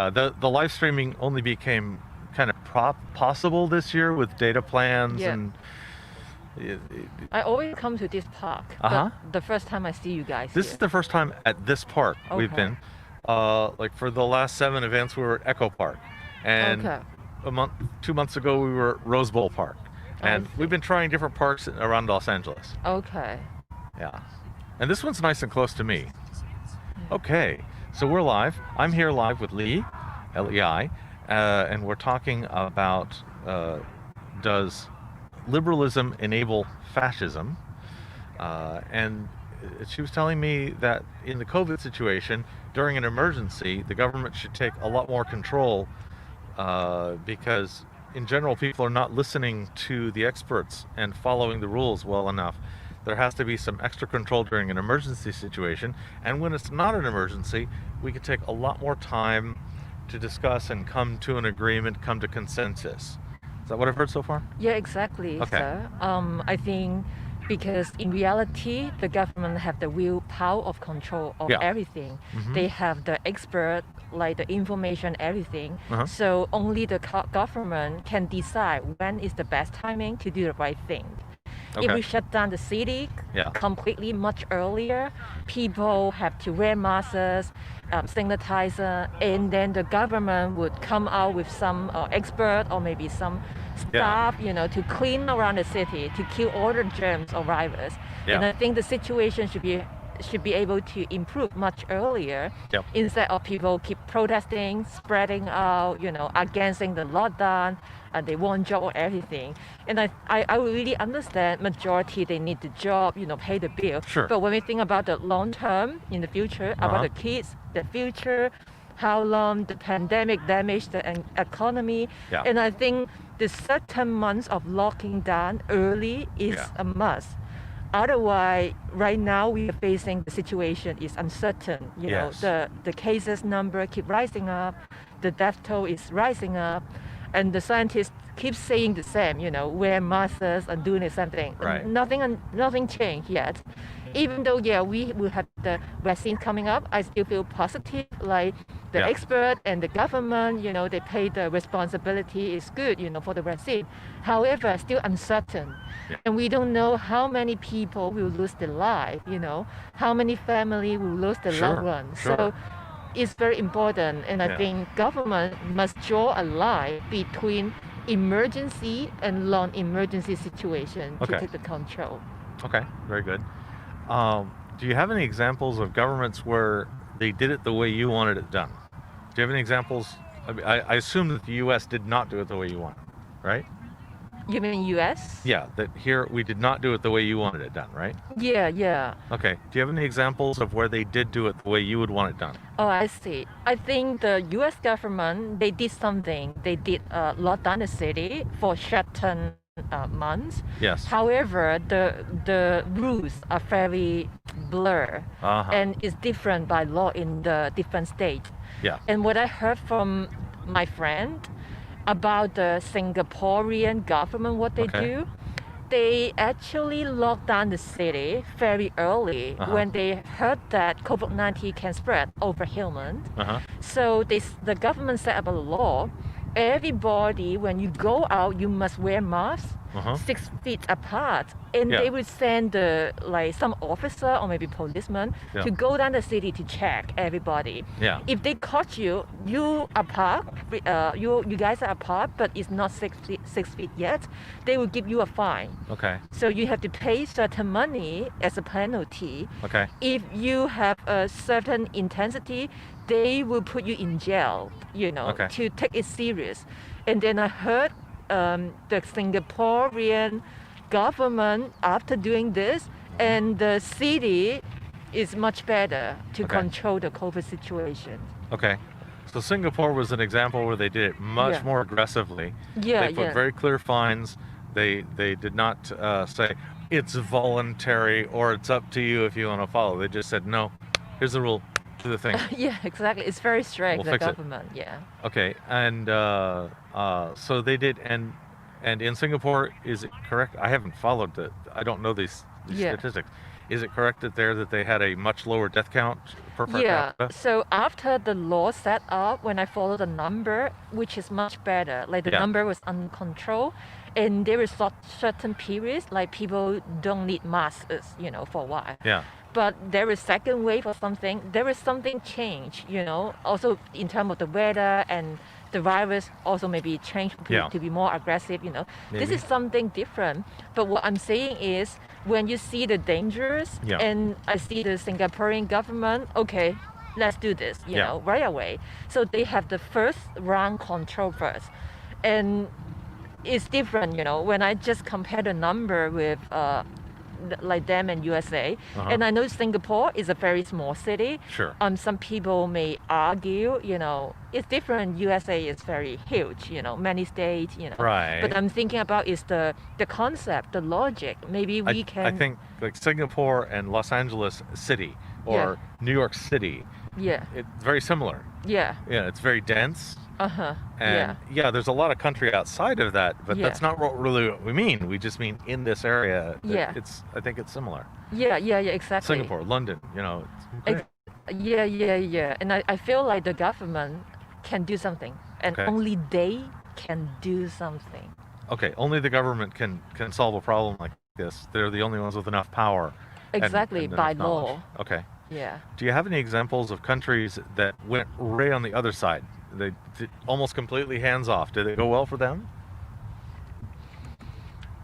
The live streaming only became kind of possible this year with data plans Yeah. and I always come to this park, uh-huh. but the first time I see you guys This is here. the first time at this park we've Okay. been. Like for the last 7 events, we were at Echo Park, and Okay. a month, 2 months ago, we were at Rose Bowl Park, I and we've see. been trying different parks around Los Angeles. Okay. Yeah, and this one's nice and close to me. Mm. Okay, so we're live. I'm here live with Lee, Lei, and we're talking about does liberalism enable fascism? And she was telling me that in the COVID situation, during an emergency, the government should take a lot more control because, in general, people are not listening to the experts and following the rules well enough. There has to be some extra control during an emergency situation, and when it's not an emergency, we can take a lot more time to discuss and come to an agreement, come to consensus. Is that what I've heard so far? Yeah, exactly, Okay. sir. I think because in reality, the government have the real power of control of Yeah. everything. Mm-hmm. They have the expert, like the information, everything. Uh-huh. So only the government can decide when is the best timing to do the right thing. If Okay. we shut down the city Yeah. completely much earlier, people have to wear masks, sanitizer, and then the government would come out with some expert or maybe some staff, to clean around the city to kill all the germs or virus. And Yeah. I think the situation should be able to improve much earlier Yep. instead of people keep protesting, spreading out, against the lockdown, and they want job or everything. And I really understand majority they need the job, pay the bill. Sure. But when we think about the long term in the future, about the kids, the future, how long the pandemic damaged the economy, Yeah. and I think the certain months of locking down early is Yeah. a must. Otherwise, right now we are facing the situation is uncertain. Yes. The cases number keep rising up, the death toll is rising up, and the scientists keep saying the same. Wear masks and doing the same thing. Right. Nothing changed yet. Even though we will have the vaccine coming up, I still feel positive. Like the Yeah. expert and the government, they pay the responsibility is good, for the vaccine. However, still uncertain. Yeah. And we don't know how many people will lose their life, how many family will lose their Sure, loved ones. sure. So it's very important. And I Yeah. think government must draw a line between emergency and non-emergency situation to Okay. take the control. Okay. Very good. Do you have any examples of governments where they did it the way you wanted it done? Do you have any examples? I assume that the U.S. did not do it the way you want, right? You mean US? Yeah, that here we did not do it the way you wanted it done, right? Yeah. Okay. Do you have any examples of where they did do it the way you would want it done? Oh, I see. I think the US government, they did something. They did lock down the city for certain months. Yes. However, the rules are very blur Uh-huh. and it's different by law in the different states. Yeah. And what I heard from my friend about the Singaporean government, what they Okay. do, they actually locked down the city very early when they heard that COVID-19 can spread over humans. Uh-huh. So the government set up a law. Everybody, when you go out, you must wear masks Uh-huh. 6 feet apart. And Yeah. they would send some officer or maybe policeman Yeah. to go down the city to check everybody. Yeah. If they caught you apart, you guys are apart, but it's not 6 feet yet, they will give you a fine. Okay. So you have to pay certain money as a penalty. Okay. If you have a certain intensity, they will put you in jail, Okay. to take it serious. And then I heard the Singaporean government, after doing this, and the city is much better to Okay. control the COVID situation. Okay. So Singapore was an example where they did it much Yeah. more aggressively. Yeah, They put very clear fines. They did not say it's voluntary or it's up to you if you want to follow. They just said, no, here's the rule, do the thing. Yeah, exactly. It's very strict, We'll the fix it. government. Yeah. Okay, and so they did, and in Singapore, is it correct? I haven't followed I don't know these Yeah. statistics. Is it correct that they had a much lower death count per Yeah, capita? so after the law set up, when I follow the number, which is much better, like the Yeah. number was under control, and there is certain periods like people don't need masks, for a while. Yeah. But there is second wave or something. There is something change, also in terms of the weather and the virus also maybe change Yeah. to be more aggressive. This Maybe. is something different. But what I'm saying is, when you see the dangers, Yeah. and I see the Singaporean government, okay, let's do this, Yeah. right away. So they have the first round control first, and it's different, when I just compare the number with like them and USA. Uh-huh. And I know Singapore is a very small city. Sure. Some people may argue, it's different. USA is very huge, many states, Right. But I'm thinking about is the concept, the logic. Maybe we can. I think like Singapore and Los Angeles City or New York City, Yeah. it's very similar. Yeah. Yeah, it's very dense. Uh-huh. And there's a lot of country outside of that, but Yeah. that's not really what we mean. We just mean in this area. Yeah. I think it's similar. Yeah, exactly. Singapore, London, it's Yeah. And I feel like the government can do something, and Okay. only they can do something. okay. Only the government can solve a problem like this. They're the only ones with enough power. Exactly, and by enough knowledge. law. Okay. Yeah. Do you have any examples of countries that went right on the other side? They did almost completely hands off. Did it go well for them?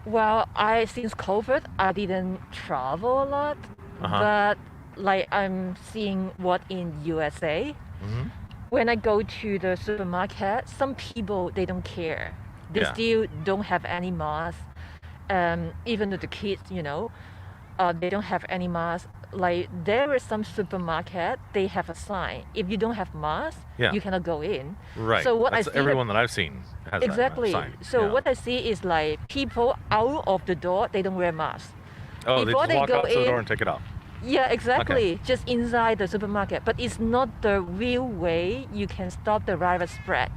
Well, since COVID, I didn't travel a lot, Uh-huh. but like I'm seeing what in USA. Mm-hmm. When I go to the supermarket, some people they don't care. They Yeah. still don't have any mask. Even the kids, they don't have any mask. Like there is some supermarket, they have a sign. If you don't have mask, Yeah. you cannot go in. Right. So what That's I see everyone that I've seen has exactly. that sign. So Yeah. what I see is like people out of the door, they don't wear masks. Oh, they before just they walk go out to the in- door and take it off. Yeah, exactly. Just inside the supermarket. But it's not the real way you can stop the virus spread,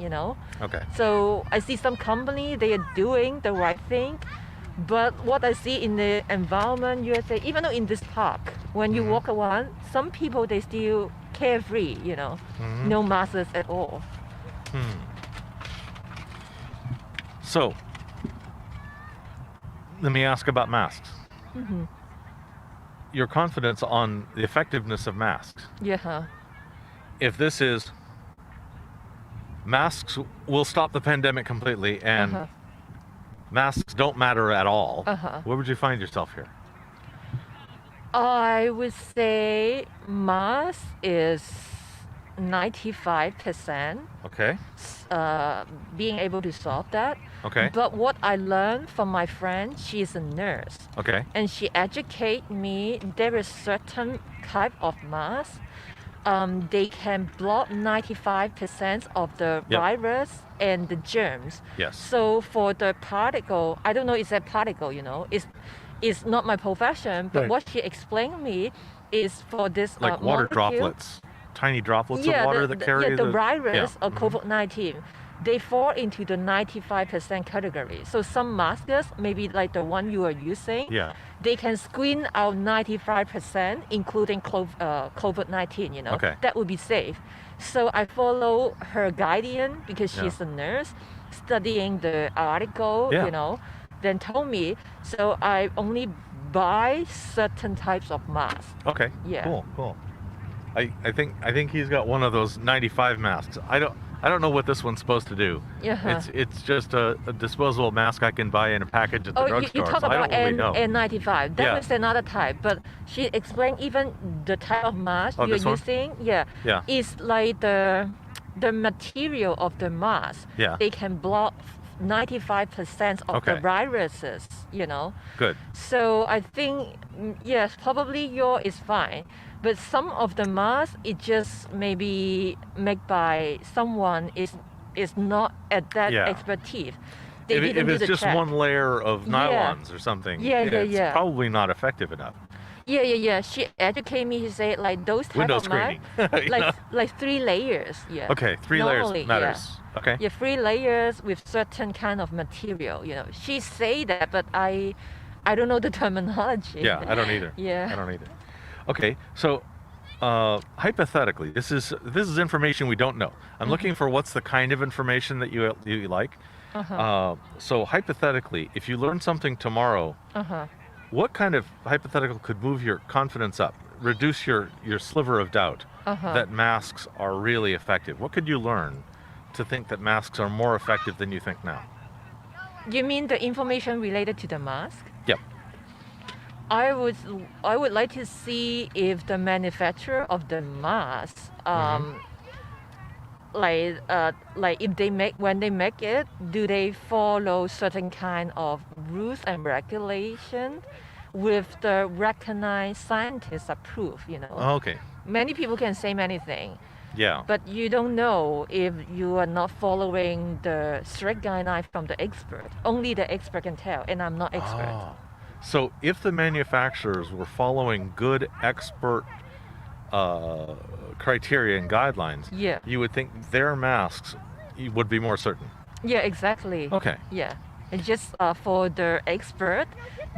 Okay. So I see some company, they are doing the right thing. But what I see in the environment, USA, even though in this park, when you Mhm. walk around, some people, they still carefree, Mhm. no masks at all. So, let me ask about masks. Hmm. Your confidence on the effectiveness of masks. Yeah. If this is masks will stop the pandemic completely and Uh-huh. masks don't matter at all, Uh-huh. where would you find yourself here? I would say mask is 95% Okay. being able to solve that. Okay. But what I learned from my friend, she is a nurse, Okay. and she educate me there is certain type of mask. They can block 95% of the Yep. virus and the germs. Yes. So for the particle, I don't know is that particle, it's not my profession, but Right. what she explained me is for this Like water molecule. droplets, tiny droplets of water that carry the virus yeah. of COVID-19, they fall into the 95% category. So some masks, maybe like the one you are using, Yeah. they can screen out 95%, including COVID-19, Okay. That would be safe. So I follow her guardian because Yeah. she's a nurse, studying the article, Yeah. then told me. So I only buy certain types of masks. Okay. Yeah. Cool. I think he's got one of those 95 masks. I don't know what this one's supposed to do. Yeah. It's just a disposable mask I can buy in a package at the Oh, drugstore. you talk so I about don't really know. N95. That Yeah. was another type. But she explained even the type of mask Oh, you're this one? using. Yeah. Is like the material of the mask. Yeah. They can block 95% of the Okay. viruses. Good. So I think yes, probably yours is fine. But some of the masks, it just maybe made by someone is not at that Yeah. expertise. They If didn't do it's the just check. one layer of Yeah. nylons or something, Yeah. it's probably not effective enough. Yeah. She educated me. She said like those type Window of screening. masks, You know? like 3 layers. Yeah. Okay, 3 Normally, layers matters. Okay. Yeah, 3 layers with certain kind of material. She say that, but I I don't know the terminology. Yeah, I don't either. Yeah. I don't either. Okay, so hypothetically, this is information we don't know. I'm looking for what's the kind of information that you like. So hypothetically, if you learn something tomorrow, what kind of hypothetical could move your confidence up, reduce your sliver of doubt that masks are really effective? What could you learn to think that masks are more effective than you think now? You mean the information related to the mask? Yep. I would like to see if the manufacturer of the mask, like if they make when they make it, do they follow certain kind of rules and regulation with the recognized scientists approve? Okay. Many people can say many things, Yeah. but you don't know if you are not following the strict guideline from the expert. Only the expert can tell, and I'm not expert. Oh. So if the manufacturers were following good expert criteria and guidelines, Yeah. you would think their masks would be more certain. Yeah, exactly. Okay. Yeah. And just for the expert,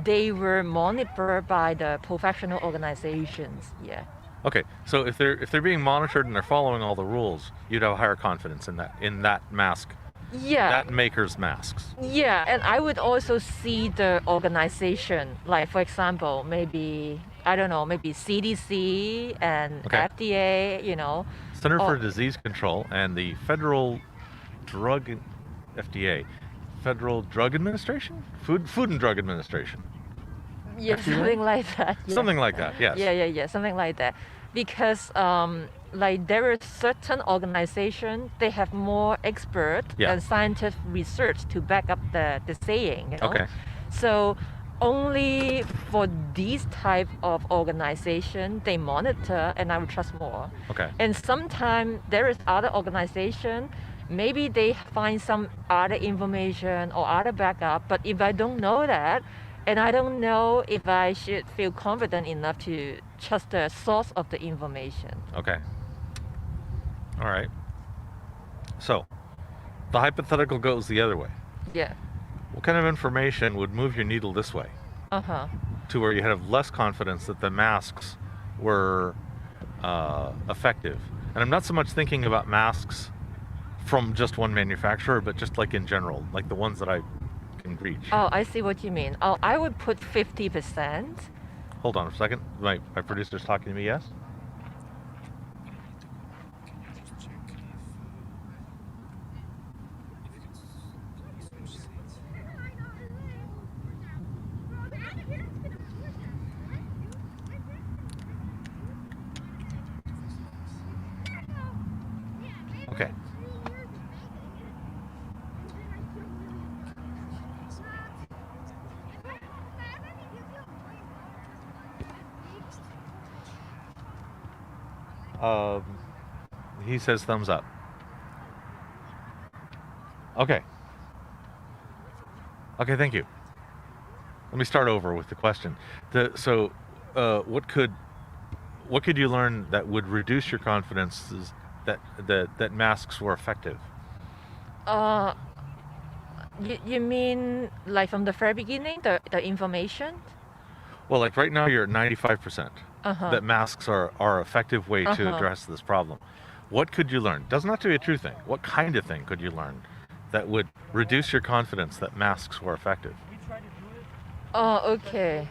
they were monitored by the professional organizations. Yeah. Okay. So if they're being monitored and they're following all the rules, you'd have higher confidence in that mask, Yeah. that maker's masks. Yeah, and I would also see the organization, like for example, maybe I don't know, maybe CDC and Okay. FDA. Center for Oh. Disease Control and the Federal Drug FDA, Federal Drug Administration, Food and Drug Administration, Yeah, FDA? something like that. Yeah. Something like that. Yes. Yeah, something like that. Because like there are certain organizations, they have more expert Yeah. and scientific research to back up the saying. Okay. So only for these type of organization they monitor, and I would trust more. Okay. And sometimes there is other organization, maybe they find some other information or other backup, but if I don't know that, and I don't know if I should feel confident enough to trust the source of the information. Okay. All right. So, the hypothetical goes the other way. Yeah. What kind of information would move your needle this way to where you have less confidence that the masks were effective? And I'm not so much thinking about masks from just one manufacturer, but just like in general, like the ones that I can reach. Oh, I see what you mean. Oh, I would put 50%. Hold on a second. My producer's talking to me, yes? Okay. He says thumbs up. Okay. Okay, thank you. Let me start over with the question. What could you learn that would reduce your confidence that masks were effective? Uh, you mean like from the very beginning, the information? Well, like right now you're at 95% that masks are an effective way to address this problem. What could you learn? Doesn't have to be a true thing. What kind of thing could you learn that would reduce your confidence that masks were effective? Oh, okay.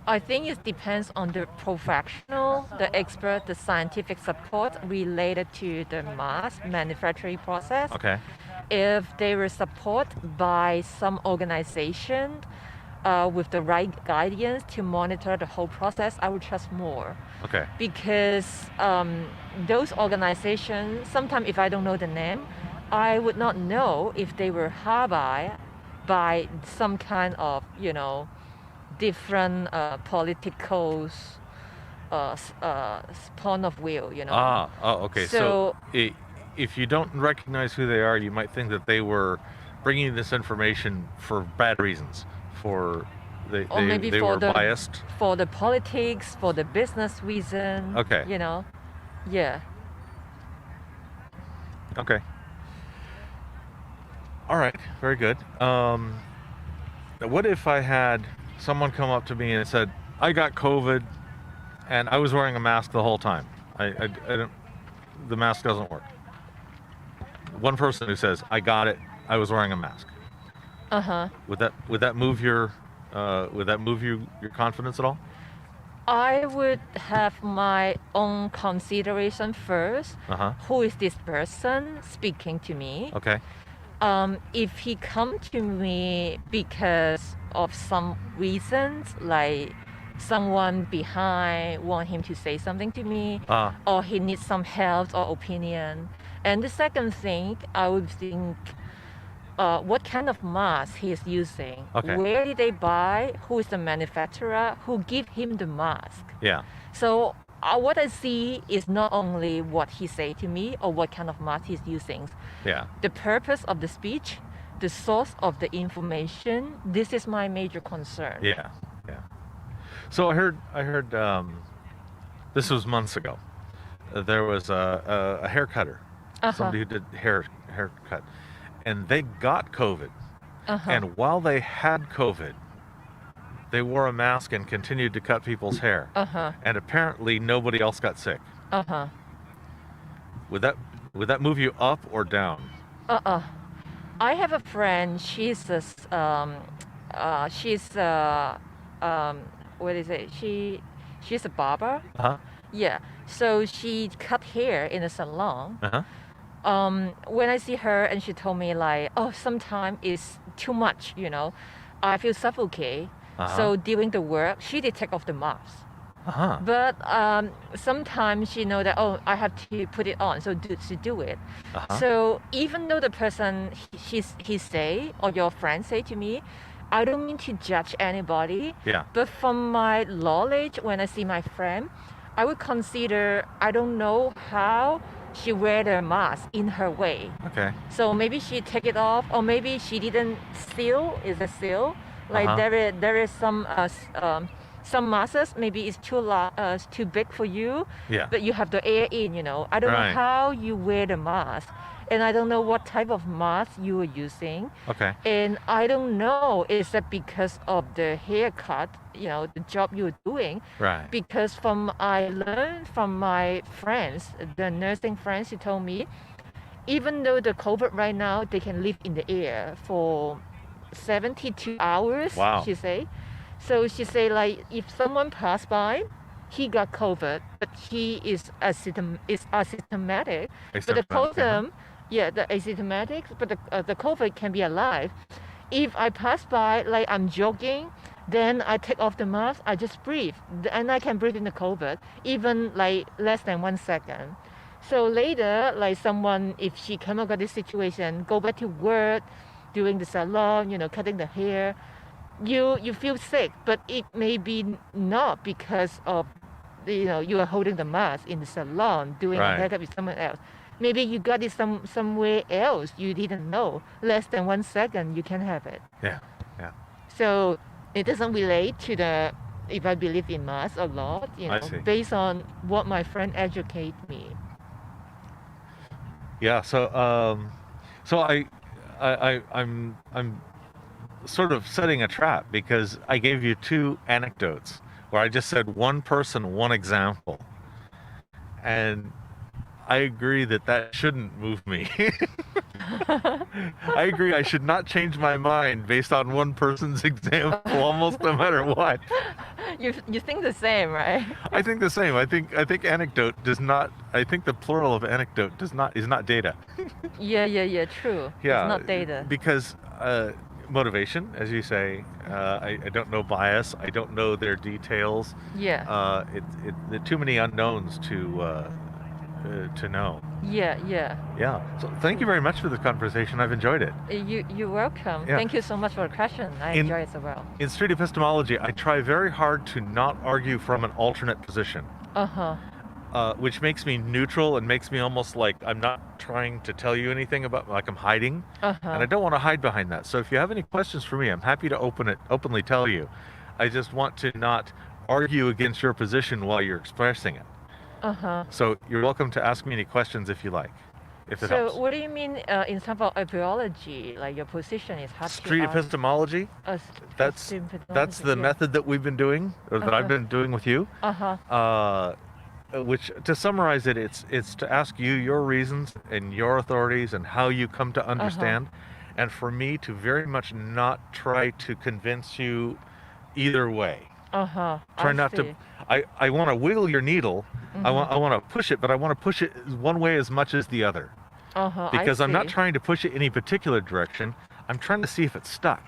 I think it depends on the professional, the expert, the scientific support related to the mask manufacturing process. Okay. If they were supported by some organization with the right guidance to monitor the whole process, I would trust more. Okay. Because those organizations, sometimes if I don't know the name, I would not know if they were hired by some kind of, different political point of view, Okay. So if you don't recognize who they are, you might think that they were bringing this information for bad reasons. Or maybe they were biased. For the politics, for the business reason. Okay. Yeah. Okay. All right. Very good. What if I had someone come up to me and said, I got COVID and I was wearing a mask the whole time. I don't, the mask doesn't work. One person who says, I got it, I was wearing a mask. Would that move your your confidence at all? I would have my own consideration first. Who is this person speaking to me? Okay. If he come to me because of some reasons, like someone behind want him to say something to me, or he needs some help or opinion. And the second thing, I would think, what kind of mask he is using? Okay. Where did they buy? Who is the manufacturer? Who give him the mask? Yeah. So what I see is not only what he say to me or what kind of mask he's using. Yeah. The purpose of the speech, the source of the information. This is my major concern. Yeah. Yeah. So I heard this was months ago. There was a hair cutter, somebody who did haircut, and they got COVID. And while they had COVID, they wore a mask and continued to cut people's hair. And apparently nobody else got sick. Would that move you up or down? I have a friend. She's what is it? She's a barber. Yeah. So she cut hair in a salon. When I see her and she told me like, oh, sometimes it's too much, I feel suffocate. So during the work, she did take off the mask. But sometimes she know that, oh, I have to put it on, so to do it. So even though the person he say or your friend say to me, I don't mean to judge anybody. Yeah. But from my knowledge, when I see my friend, I would consider, I don't know how she wear the mask in her way. Okay. So maybe she take it off, or maybe she didn't seal. Is a seal? Like there is some masks, maybe it's too big for you. Yeah. But you have the air in. I don't know how you wear the mask, and I don't know what type of mask you are using. Okay. And I don't know, is that because of the haircut, the job you're doing? Right. Because I learned from my friends, the nursing friends, who told me, even though the COVID right now, they can live in the air for 72 hours. Wow. She say. So she say, like, if someone passed by, he got COVID, but he is asymptomatic. But the problem, the asymptomatic, but the COVID can be alive. If I pass by, like I'm jogging, then I take off the mask, I just breathe, and I can breathe in the COVID, even like less than 1 second. So later, like someone, if she come across this situation, go back to work, doing the salon, cutting the hair, you feel sick, but it may be not because of, you are holding the mask in the salon, doing a haircut with someone else. Maybe you got it somewhere else you didn't know. Less than 1 second, you can have it. Yeah, yeah. So it doesn't relate to if I believe in mask a lot, based on what my friend educate me. Yeah. So I'm sort of setting a trap because I gave you two anecdotes where I just said one person, one example, and I agree that shouldn't move me. I agree I should not change my mind based on one person's example, almost no matter what. You think the same, right? I think the same. I think anecdote does not. I think the plural of anecdote is not data. Yeah. True. Yeah. It's not data. Because motivation, as you say, I don't know bias. I don't know their details. Yeah. There are too many unknowns to know. Yeah. So thank you very much for this conversation. I've enjoyed it. You're welcome. Yeah. Thank you so much for the question. I enjoy it so well. In street epistemology, I try very hard to not argue from an alternate position. Which makes me neutral and makes me almost like I'm not trying to tell you anything about, like I'm hiding. And I don't want to hide behind that. So if you have any questions for me, I'm happy to openly tell you. I just want to not argue against your position while you're expressing it. So you're welcome to ask me any questions if you like. if it So helps. what do you mean in terms of epistemology? Like your position is how Street to epistemology, that's the method that we've been doing, or that I've been doing with you. Which, to summarize it, it's to ask you your reasons and your authorities and how you come to understand, and for me to very much not try to convince you either way. Try not to. I want to wiggle your needle. I want to push it, but I want to push it one way as much as the other. Because I'm not trying to push it any particular direction. I'm trying to see if it's stuck.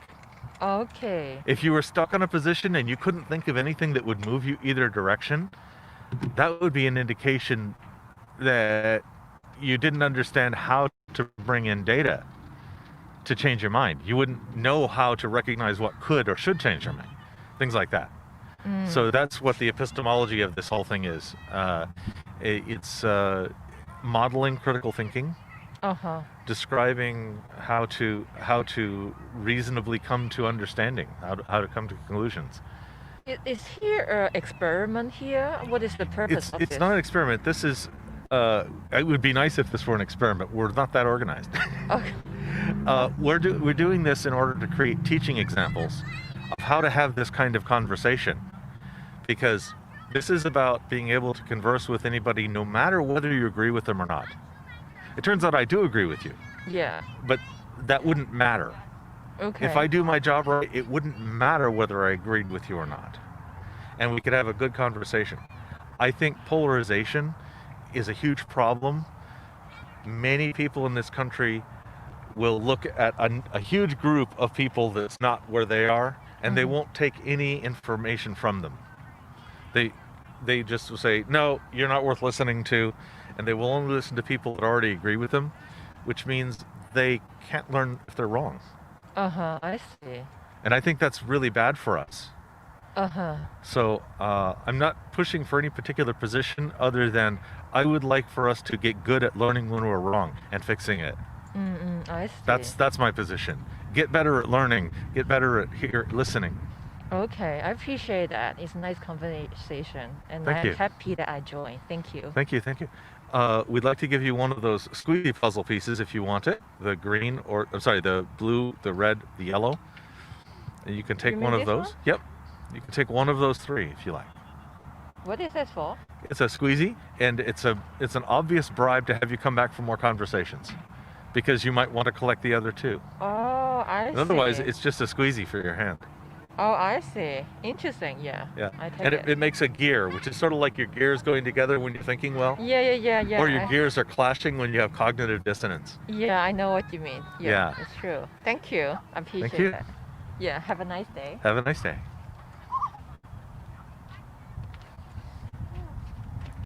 Okay. If you were stuck on a position and you couldn't think of anything that would move you either direction, that would be an indication that you didn't understand how to bring in data to change your mind. You wouldn't know how to recognize what could or should change your mind. Things like that. So that's what the epistemology of this whole thing is. It's modeling critical thinking, describing how to reasonably come to understanding, how to come to conclusions. Is here an experiment here? What is the purpose of this? It's not an experiment. This is, it would be nice if this were an experiment. We're not that organized. Okay. We're doing this in order to create teaching examples of how to have this kind of conversation. Because this is about being able to converse with anybody no matter whether you agree with them or not. It turns out I do agree with you. Yeah. But that wouldn't matter. Okay. If I do my job right, it wouldn't matter whether I agreed with you or not. And we could have a good conversation. I think polarization is a huge problem. Many people in this country will look at a huge group of people that's not where they are, and they won't take any information from them. They just will say, no, you're not worth listening to, and they will only listen to people that already agree with them, which means they can't learn if they're wrong. I see. And I think that's really bad for us. So I'm not pushing for any particular position other than I would like for us to get good at learning when we're wrong and fixing it. I see. That's my position. Get better at learning. Get better at listening. Okay, I appreciate that. It's a nice conversation, and Thank I'm you. happy that I joined. Thank you. Thank you. We'd like to give you one of those squeezy puzzle pieces if you want it. The green, or I'm sorry, the blue, the red, the yellow. And you can take You one mean of this those. one? Yep. You can take one of those three if you like. What is that for? It's a squeezy, and it's an obvious bribe to have you come back for more conversations, because you might want to collect the other two. Oh, I see. And otherwise, it's just a squeezy for your hand. Oh, I see. Interesting. Yeah. Yeah. I take And it. it makes a gear, which is sort of like your gears going together when you're thinking well. Yeah. Or your gears are clashing when you have cognitive dissonance. Yeah, I know what you mean. Yeah. It's true. Thank you. I appreciate you. that. Yeah. Have a nice day. Have a nice day.